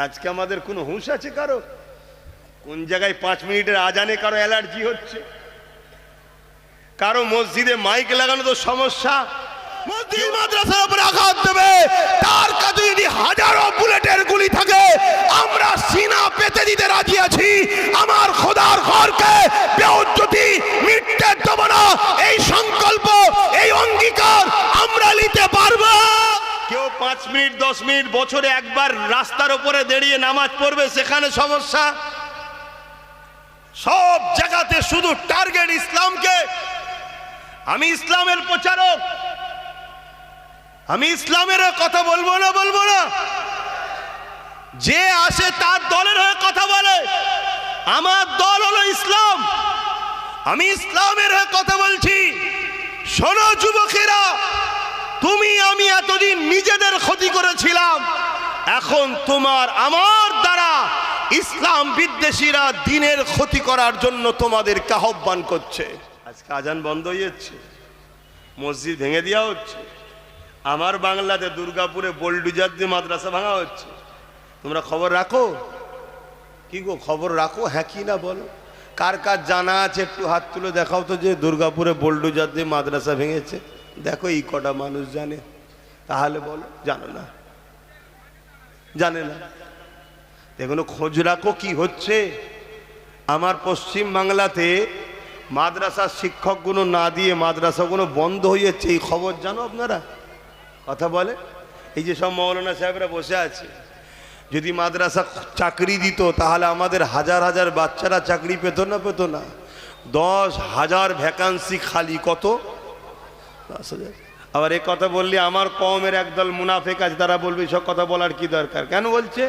আজকে আমাদের কোনো হুঁশ আছে কারো? কোন জায়গায় 5 মিনিটের আজানে কারো অ্যালার্জি হচ্ছে, কারো মসজিদে মাইক লাগানো তো সমস্যা। মসজিদ মাদ্রাসার উপরে আঘাত দেবে, তার কাছে যদি হাজারো বুলেটের গুলি থাকে আমরা সিনা পেতে দিতে রাজি আছি। আমার খোদার ঘরকে বেউজ্জতি মিটতে দেব না, এই সংকল্প, এই অঙ্গীকার আমরা নিতে পারবো। কেউ 5 মিনিট 10 মিনিট বছরে একবার রাস্তার উপরে দাঁড়িয়ে নামাজ পড়বে, সেখানে সমস্যা। সব জায়গাতে শুধু টার্গেট ইসলামকে। আমি ইসলামের প্রচারক, আমি ইসলামের কথা বলবো না। যে আসে তার দলের হয়ে কথা বলে। আমার দল হলো ইসলাম, আমি ইসলামের হয়ে কথা বলছি। শোনো যুবকেরা, তুমি আমি এতদিন নিজেদের ক্ষতি করেছিলাম, এখন তোমার আমার দ্বারা ইসলাম বিদ্বেষীরা দিনের ক্ষতি করার জন্য তোমাদেরকে আহ্বান করছে। আজকে আজান বন্ধ হয়ে যাচ্ছে, মসজিদ ভেঙে দেওয়া হচ্ছে। আমার বাংলাতে দুর্গাপুরে বোলডুজার দিয়ে মাদ্রাসা ভাঙা হচ্ছে। তোমরা খবর রাখো? কি গো, খবর রাখো? হ্যাঁ কি না বলো? কার কার জানা আছে একটু হাত তুলে দেখাও তো, যে দুর্গাপুরে বোলডুজার দিয়ে মাদ্রাসা ভেঙেছে। দেখো এই কটা মানুষ জানে, তাহলে বলো। জানো না, জানে না। এগুলো খোঁজ রাখো কি হচ্ছে। আমার পশ্চিম বাংলাতে মাদ্রাসার শিক্ষকগুলো না দিয়ে মাদ্রাসাগুলো বন্ধ হয়ে যাচ্ছে, এই খবর জানো আপনারা? কথা বলে এই যে সব মৌলানা সাহেবরা বসে আছে, যদি মাদ্রাসা চাকরি দিত তাহলে আমাদের হাজার হাজার বাচ্চারা চাকরি পেত না? পেত না? 10,000 ভ্যাকান্সি খালি, কত? 10,000। আবার এ কথা বললে আমার কওমের একদল মুনাফিক আছে, তারা বলবে সব কথা বলার কি দরকার। কেন বলছে?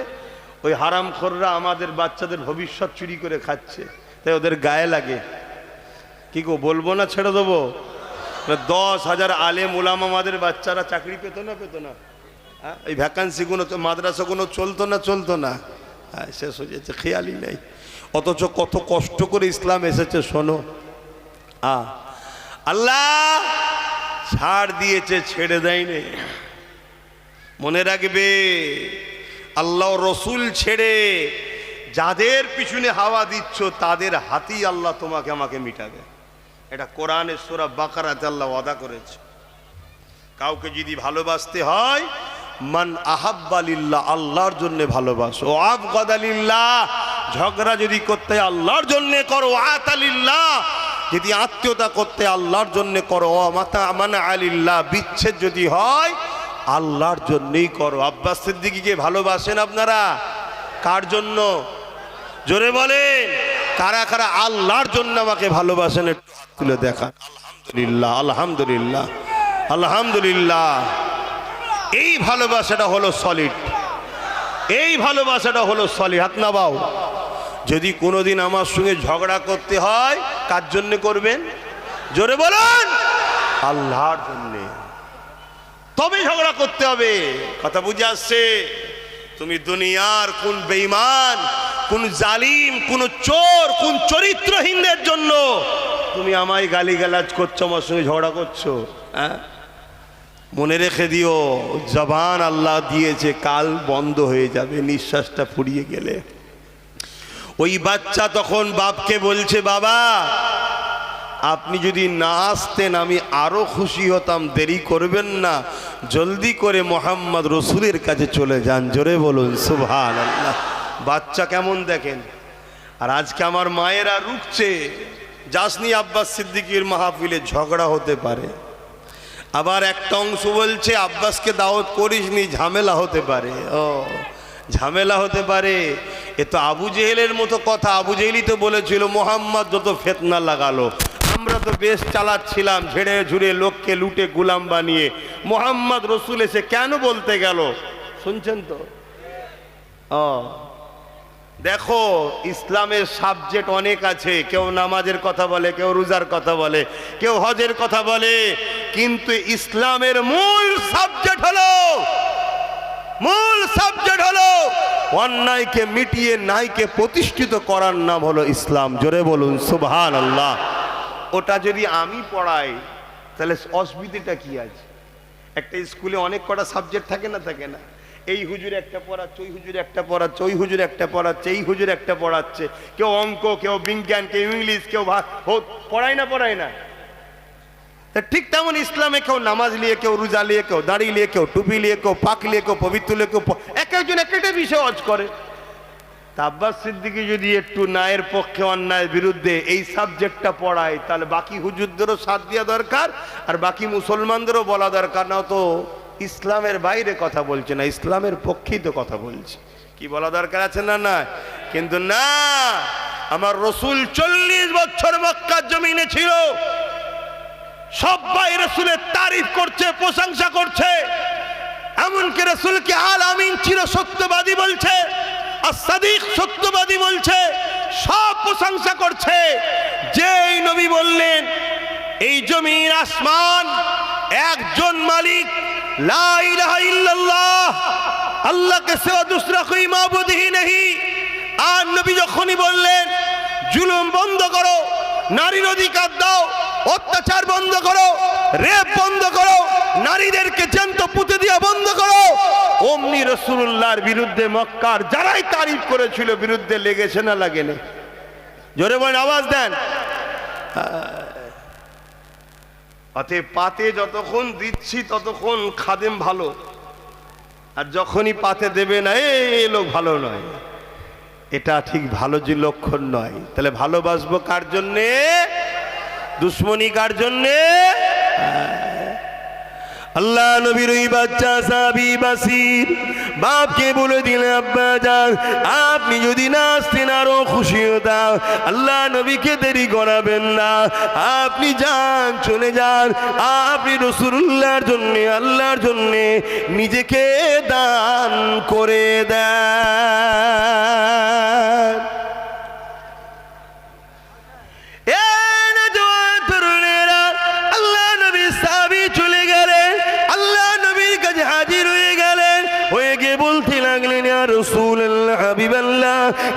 ওই হারামখোররা আমাদের বাচ্চাদের ভবিষ্যৎ চুরি করে খাচ্ছে, তাই ওদের গায়ে লাগে। কি গো, বলবো না ছেড়ে দেবো? 10,000 আলেম উলামা আমাদের বাচ্চারা চাকরি পেত না? পেত না? এই ভ্যাকান্সিগুলো তো মাদ্রাসাগুলো চলতো না? হ্যাঁ, শেষ হয়ে যাচ্ছে, খেয়ালই নেই। অথচ কত কষ্ট করে ইসলাম এসেছে, শোনো। আল্লাহ ছাড় দিয়েছে, ছেড়ে দেয়নি। মনে রাখবে, আল্লাহ রসুল ছেড়ে যাদের পিছনে হাওয়া দিচ্ছ তাদের হাতেই আল্লাহ তোমাকে আমাকে মিটাবে। এটা কোরআনের সূরা বাকারাতে আল্লাহ ওয়াদা করেছে। কাউকে যদি ভালোবাসতে হয়, মান আহাব্বা লিল্লাহ, আল্লাহর জন্য ভালোবাসো। ও আবগাদা লিল্লাহ, ঝগড়া যদি করতে আল্লাহর জন্য করো। আতা লিল্লাহ, যদি আত্মীয়তা করতে আল্লাহর জন্য করো। ও মাতা মানা আলিল্লাহ, বিচ্ছেদ যদি হয় আল্লাহর জন্যই করো। আব্বাস সিদ্দিকীকে ভালোবাসেন আপনারা? কার জন্য? জোরে বলেন, কারা কারা আল্লাহর জন্য আমাকে ভালোবাসেন? একটু হাত তুলে দেখান। আলহামদুলিল্লাহ, আলহামদুলিল্লাহ, আলহামদুলিল্লাহ। এই ভালোবাসাটা হলো সলিড, এই ভালোবাসাটা হলো সলিড। হাত নামাও। যদি কোনোদিন আমার সঙ্গে ঝগড়া করতে হয়, কার জন্য করবেন? জোরে বলেন, আল্লাহর জন্য। তবে ঝগড়া করতে হবে। কথা বুঝে আসছে? তুমি দুনিয়ার কোন বেঈমান, কোন জালিম, কোন চোর, কোন চরিত্রহীনদের জন্য তুমি আমায় গালিগালাজ করছো, আমার সঙ্গে ঝগড়া করছো? হ্যাঁ, মনে রেখে দিও, জবান আল্লাহ দিয়েছে, কাল বন্ধ হয়ে যাবে নিঃশ্বাসটা ফুরিয়ে গেলে। ওই বাচ্চা তখন বাপকে বলছে, বাবা আপনি যদি না আসতেন আমি আরো খুশি হতাম, দেরি করবেন না, জলদি করে মোহাম্মদ রসুলের কাছে চলে যান। জোরে বলুন সুবহানাল্লাহ। বাচ্চা কেমন দেখেন। আর আজকে আমার মায়েরা রুখছে, যাসনি আব্বাস সিদ্দিকীর মাহফিলে, ঝগড়া হতে পারে। আবার একটা অংশ বলছে আব্বাসকে দাওয়াত করিসনি, ঝামেলা হতে পারে। ও ঝামেলা হতে পারে, এ তো আবু জেহেলের মতো কথা। আবু জেহেলই তো বলেছিল মোহাম্মদ যত ফিতনা লাগালো, আমরা তো বেশ চালাচ্ছিলাম, ঝেড়ে ঝুড়ে লোককে লুটে গোলাম বানিয়ে। মোহাম্মদ রসুল এসে কেন বলতে গেল? শুনছেন তো? দেখো, ইসলামের সাবজেক্ট অনেক আছে। কেউ নামাজের কথা বলে, কেউ রোজার কথা বলে, কেউ হজের কথা বলে, কিন্তু ইসলামের মূল সাবজেক্ট হলো অন্যায়কে মিটিয়ে ন্যায়কে প্রতিষ্ঠিত করার নাম হলো ইসলাম। জোরে বলুন সুবহানাল্লাহ। ওটা যদি আমি পড়াই তাহলে অসুবিধাটা কি আছে? একটা স্কুলে অনেক কটা সাবজেক্ট থাকে না? থাকে না? এই হুজুর একটা পড়াচ্ছে, ওই হুজুর একটা পড়াচ্ছে, ওই হুজুর একটা পড়াচ্ছে, এই হুজুর একটা পড়াচ্ছে, কেউ অঙ্ক, কেউ বিজ্ঞান, কেউ ইংলিশ, কেউ পড়ায় না। তা ঠিক তেমন ইসলামে কেউ নামাজ নিয়ে, কেউ রোজা নিয়ে, কেউ দাড়ি নিয়ে, কেউ টুপি নিয়ে, কেউ পাক নিয়ে, কেউ পবিত্র নিয়ে, কেউ এক একজন এক একটা বিষয় ওয়াজ করে। তা আব্বাস সিদ্দিকী যদি একটু ন্যায়ের পক্ষে অন্যায়ের বিরুদ্ধে এই সাবজেক্টটা পড়ায়, তাহলে বাকি হুজুরদেরও সাথ দেওয়া দরকার, আর বাকি মুসলমানদেরও বলা দরকার। না তো ইসলামের বাইরে কথা বলছে না, ইসলামের পক্ষেই তো কথা বলছে। কি বলা দরকার আছে না? না, কিন্তু না, আমার রসুল 40 বছর মক্কার জমিনে ছিল, সবাই রসুলের তারিফ করছে, প্রশংসা করছে। এমনকি রসুলকে আল আমিন ছিল সত্যবাদী বলছে, আর সাদিক সত্যবাদী বলছে, সব প্রশংসা করছে। যেই নবী বললেন এই জমিন আসমান একজন মালিক, লা ইলাহা ইল্লাল্লাহ, আল্লাহ কে সিওয়া দুসরা কোই মাবুদ হি নেহি। আর নবী যখনই বললেন জুলুম বন্ধ করো, নারীর অধিকার দাও, অত্যাচার বন্ধ করো, রেপ বন্ধ করো, নারীদেরকে জ্যান্ত পুঁতে দিয়া বন্ধ করো, অমনি রাসূলুল্লাহর বিরুদ্ধে মক্কার যারাই তারিফ করেছিল বিরুদ্ধে লেগেছে না লাগেনি? জোরে বলেন, আওয়াজ দেন। অতএব পাতে যতক্ষণ দিচ্ছি ততক্ষণ খাদেম ভালো, আর যখনই পাতে দেবে না এই লোক ভালো নয়, এটা ঠিক ভালো যে লক্ষণ নয়। তাহলে ভালোবাসবো কার জন্যে? দুশ্মনী কার জন্যে? আল্লাহ নবীর ওই বাচ্চা সাহাবী বাসির বাপকে বলে দিলেন, আব্বা যান আপনি যদি না আসতেন আরো খুশি হতাম। আল্লাহ নবীকে দেরি করাবেন না, আপনি যান, চলে যান, আপনি রাসূলুল্লাহর জন্য, আল্লাহর জন্য নিজেকে দান করে দেন।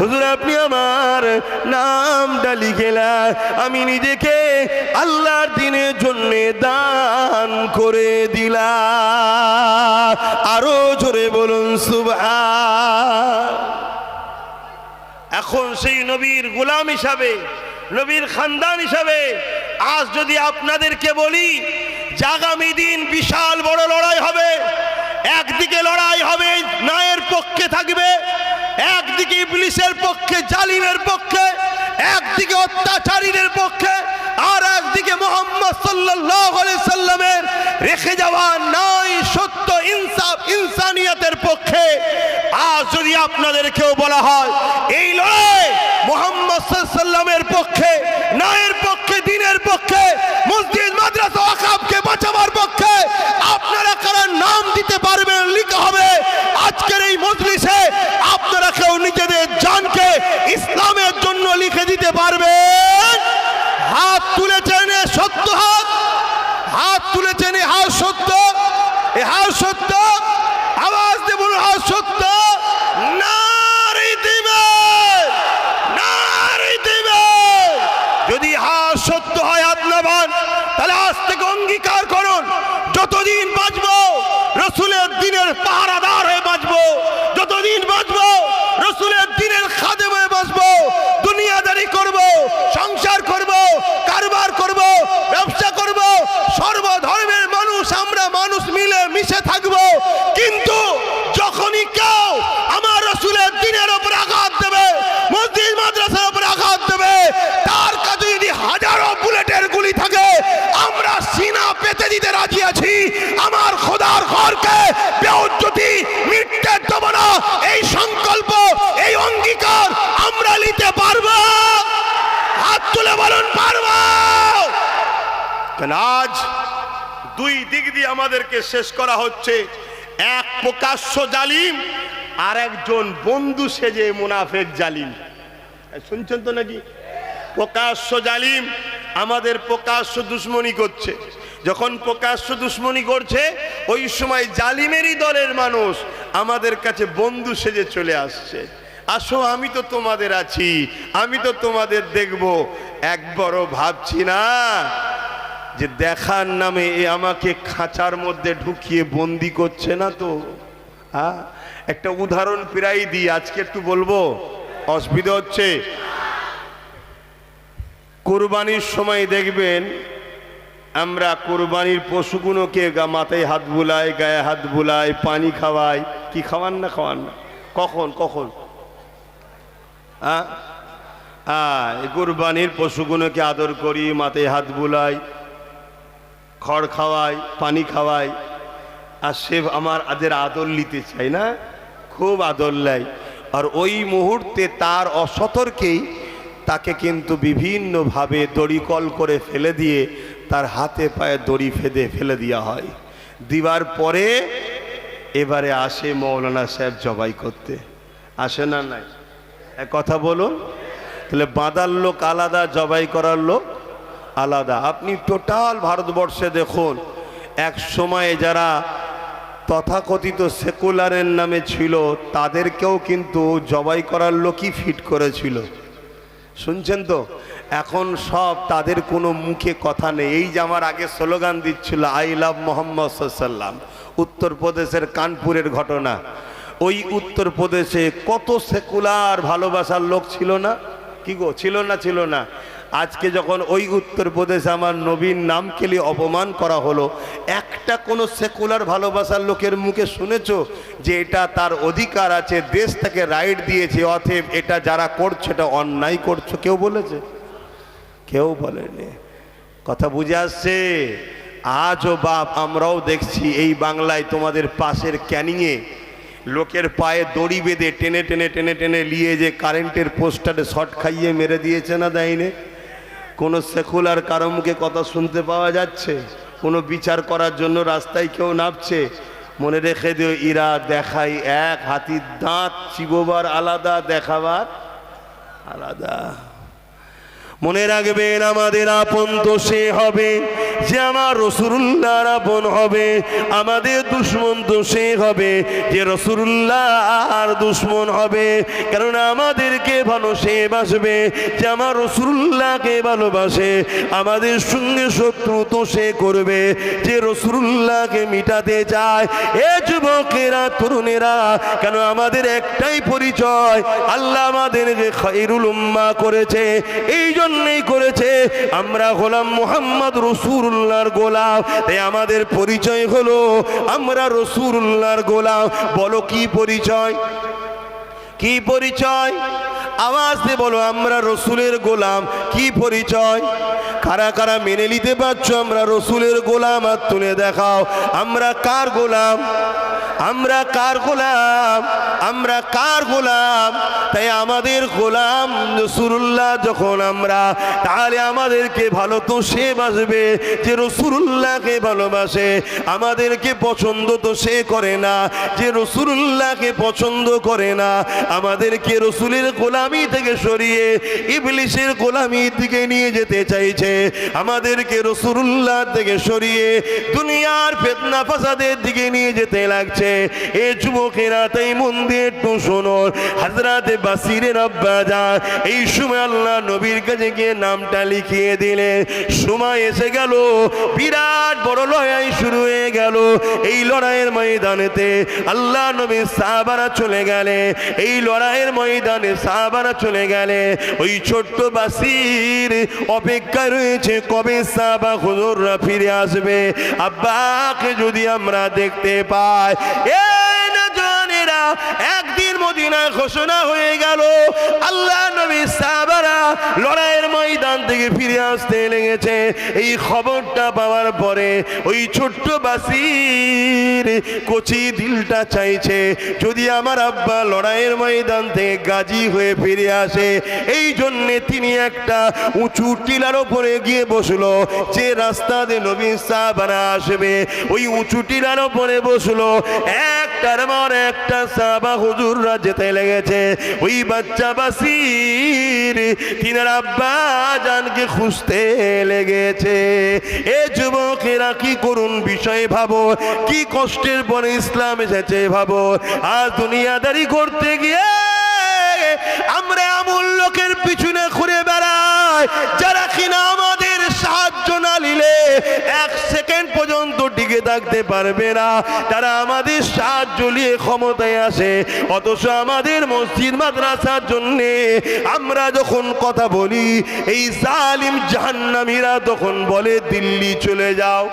হুজুর আপনি আমার নামটা লিখেলেন, আমি নিজেকে আল্লাহর দ্বীনের জন্য দান করে দিলাম। আরো জোরে বলুন সুবহান। এখন সেই নবীর গোলাম হিসাবে, নবীর খানদান হিসাবে আজ যদি আপনাদেরকে বলি যে আগামী দিন বিশাল বড় লড়াই হবে, একদিকে লড়াই হবে ন্যায়ের পক্ষে থাকবে, একদিকে ইবলিসের পক্ষে, জালিমের পক্ষে, একদিকে অত্যাচারীদের পক্ষে, আর একদিকে মুহাম্মদ সাল্লাল্লাহু আলাইহি সাল্লামের রেখে যাওয়া ন্যায়, সত্য, ইনসাফ, ইনসানিয়তের পক্ষে। আজ যদি আপনাদেরকেও বলা হয় এই লড়াই মুহাম্মদ সাল্লাল্লাহু আলাইহি সাল্লামের পক্ষে, ন্যায়ের পক্ষে, দ্বীনের পক্ষে, মসজিদ মাদ্রাসা ওয়াকফকে বাঁচাবার পক্ষে, আপনারা কারা নাম দিতে পারবেন? লিখা হবে আজকের এই মজলিসে। আপনারা কেউ নিজেদের জানকে ইসলামের জন্য লিখে দিতে পারবেন? হাত তুলেছেন সত্য, হাত তুলেছেন, হাত সত্য, এ হাত সত্য, আওয়াজ দিয়ে বলুন হাত সত্য। নারী দিবে, নারী দিবে। যদি হাত সত্য হয় আত্মবান, তাহলে আজ থেকে অঙ্গীকার করুন যতদিন বাঁচবো রাসূলের দ্বীনের পাহারাদার হয়ে বাঁচবো, যতদিন বাঁচবো রাসূলের দ্বীনের খাদেম হয়ে বাঁচবো, দুনিয়াদারি করব, সংসার করব, কারবার করব, ব্যবসা করব, সর্বধর্মের মানুষ আমরা মানুষ মিলে মিশে থাকবো। কিন্তু যখনই কেউ আমার রাসূলের দ্বীনের উপর আঘাত দেবে, মসজিদ মাদ্রাসার উপর আঘাত দেবে, তার কাছে যদি হাজারো বুলেটের গুলি থাকে আমরা সিনা পেতে দিতে রাজি আছি। আমার খোদার ঘরকে বেইজ্জতি মিটতে দেব না, এই সংকল্প, এই অঙ্গীকার আমরা নিতে পারবো। হাত তুলে বলুন পারবো। আজ দুই দিক দিয়ে আমাদেরকে শেষ করা হচ্ছে। এক প্রকাশ্য জালিম, আর একজন বন্ধু সেজে মুনাফেক জালিম। শুনছেন তো নাকি? প্রকাশ্য জালিম আমাদের প্রকাশ্য দুশ্মনী করছে। যখন প্রকাশ্য দুশ্মনী করছে ওই সময় জালিমেরই দলের মানুষ আমাদের কাছে বন্ধু সেজে চলে আসছে। আসো আমি তো তোমাদের আছি, আমি তো তোমাদের দেখব। একবারও ভাবছি না যে দেখার নামে এ আমাকে খাঁচার মধ্যে ঢুকিয়ে বন্দি করছে না তো? একটা উদাহরণ প্রায় দিই, আজকে একটু বলবো, অসুবিধা হচ্ছে। কোরবানির সময় দেখবেন আমরা কোরবানির পশুগুলোকে মাথায় হাত বুলাই, গায়ে হাত বুলাই, পানি খাওয়াই। কি খাওয়ান না? খাওয়ান না? কখন কখন? কোরবানির পশুগুলোকে আদর করি, মাথায় হাত বুলাই, খড় খাওয়াই, পানি খাওয়াই, আর সে আমাদের আদর নিতে চাই না, খুব আদর নেয়। আর ওই মুহূর্তে তার অসতর্কেই তাকে কিন্তু বিভিন্নভাবে দড়িকল করে ফেলে দিয়ে তার হাতে পায়ে দড়ি ফেলে দেওয়া হয়। দিবার পরে এবারে আসে মৌলানা সাহেব জবাই করতে, আসে না? নাই? এক কথা বলুন, তাহলে বাঁধার লোক আলাদা, জবাই করার লোক আলাদা। আপনি টোটাল ভারতবর্ষে দেখুন, এক সময়ে যারা তথাকথিত সেকুলারের নামে ছিল তাদেরকেও কিন্তু জবাই করার লোকই ফিট করেছিল, শুনছেন তো? এখন সব তাদের কোনো মুখে কথা নেই। এই যে আমার আগে স্লোগান দিচ্ছিল আই লাভ মোহাম্মদ সাল্লাম, উত্তরপ্রদেশের কানপুরের ঘটনা। ওই উত্তরপ্রদেশে কত সেকুলার ভালোবাসার লোক ছিল না? কি গো, ছিল না? ছিল না? আজকে যখন ওই উত্তরপ্রদেশে আমার নবীর নামকে নিয়ে অপমান করা হলো, একটা কোনো সেকুলার ভালোবাসার লোকের মুখে শুনেছো যে এটা তার অধিকার আছে, দেশ তাকে রাইট দিয়েছে, অতএব এটা যারা করছে এটা অন্যায় করছো? কেউ বলেছে? কেউ বলেনি। কথা বুঝে আসছে? আজও বাপ আমরাও দেখছি এই বাংলায় তোমাদের পাশের ক্যানিংয়ে লোকের পায়ে দড়ি বেঁধে টেনে টেনে টেনে টেনে নিয়ে যে কারেন্টের পোস্টারে শর্ট খাইয়ে মেরে দিয়েছে না, দেয়নি? কোনো সেকুলার কারো মুখে কথা শুনতে পাওয়া যাচ্ছে? কোনো বিচার করার জন্য রাস্তায় কেউ নামছে? মনে রেখে দিও, ইরা দেখাই এক, হাতির দাঁত চিবোবার আলাদা, দেখাবার আলাদা। মনে রাখবেন, আমাদের আপন তো সে হবে যে আমার রাসূলুল্লাহর আপন হবে, আমাদের দুশমন তো সে হবে যে রাসূলুল্লাহর দুশমন হবে। কারণ আমাদেরকে ভালো সে বাসবে যে আমার রাসূলুল্লাহকে ভালোবাসে, আমাদের সঙ্গে শত্রু তো সে করবে যে রাসূলুল্লাহকে মিটাতে চায়। এ যুবকেরা, তরুণেরা, কেন আমাদের একটাই পরিচয়, আল্লাহ আমাদেরকে খায়রুল উম্মাহ করেছে, এই জন্যই করেছে আমরা গোলাম মুহাম্মদ রাসূলুল্লাহর গোলাম। তাই আমাদের পরিচয় হলো আমরা রাসূলুল্লাহর গোলাম। বলো কি পরিচয়? কি পরিচয়? আওয়াজ দিয়ে বলো, আমরা রসুলের গোলাম। কি পরিচয়? কারা কারা মেনে নিতে পারছো আমরা রসুলের গোলাম? আর তুলে দেখাও। আমরা কার গোলাম? আমরা কার গোলাম? আমরা কার গোলাম? তাই আমাদের গোলাম রাসূলুল্লাহ যখন আমরা, তাহলে আমাদেরকে ভালো তো সে বাসবে যে রাসূলুল্লাহকে ভালোবাসে। আমাদেরকে পছন্দ তো সে করে না যে রাসূলুল্লাহকে পছন্দ করে না। আমাদেরকে রসুলের গোলামি থেকে সরিয়ে ইবলিসের গোলামির দিকে নিয়ে যেতে চাইছে। আমাদেরকে রাসূলুল্লাহ থেকে সরিয়ে দুনিয়ার ফিতনা ফাসাদের দিকে নিয়ে যেতে লাগছে। এ যুবকেরা, তাই মন দিয়ে একটু শোনো। হযরতে বাসিরের আব্বা যান এই সময় আল্লাহ নবীর কাছে গিয়ে নামটা লিখিয়ে দিলে। সময় এসে গেল, বিরাট বড় লড়াই শুরু হয়ে গেল। এই লড়াইয়ের ময়দানেতে আল্লাহ নবীর সাহাবারা চলে গেলে। এই লড়াইয়ের ময়দানে সাহাবারা চলে গেলে। ওই ছোট্ট বাসির অপেক্ষায় রয়েছে কবে সাহাবা হুজুররা ফিরে আসবে। আব্বাকে যদি আমরা দেখতে পাই। এই না জনেরা, একদিন মদিনায় ঘোষণা হয়ে গেল আল্লাহ নবী সাহাবারা লড়াইয়ের ময়দান থেকে ফিরে আসতে লেগেছে। এই খবরটা পাওয়ার পরে ওই ছোট্ট বাসির কচি দিলটা চাইছে যদি আমার আব্বা লড়াইয়ের ময়দান থেকে গাজী হয়ে ফিরে আসে। এই জন্যে তিনি একটা উঁচু টিলার ওপরে গিয়ে বসলো, যে রাস্তা দিয়ে নবী সাহাবারা আসবে ওই উঁচু টিলার ওপরে বসলো। একটার পর একটা সাহাবা হুজুররা যেতে লেগেছে। ওই বাচ্চা বাসির তিনার আব্বা জানকে খুঁজতে লেগেছে। এ যুবকেরা, কি করুন বিষয় ভাবো, কি কষ্টের পরে ইসলাম এসেছে ভাবো। আজ দুনিয়াদারি করতে গিয়ে আমরা এমন লোকের পিছনে ঘুরে বেড়াই যারা কিনা আমাদের সাহায্য না নিলে এক সেকেন্ড পর্যন্ত টিকে থাকতে পারবে না, তারা আমাদের সাহায্য নিয়ে ক্ষমতায় আসে, অথচ আমাদের মসজিদ মাদ্রাসার জন্যে আমরা যখন কথা বলি এই জালিম জাহান্নামীরা তখন বলে দিল্লি চলে যাও।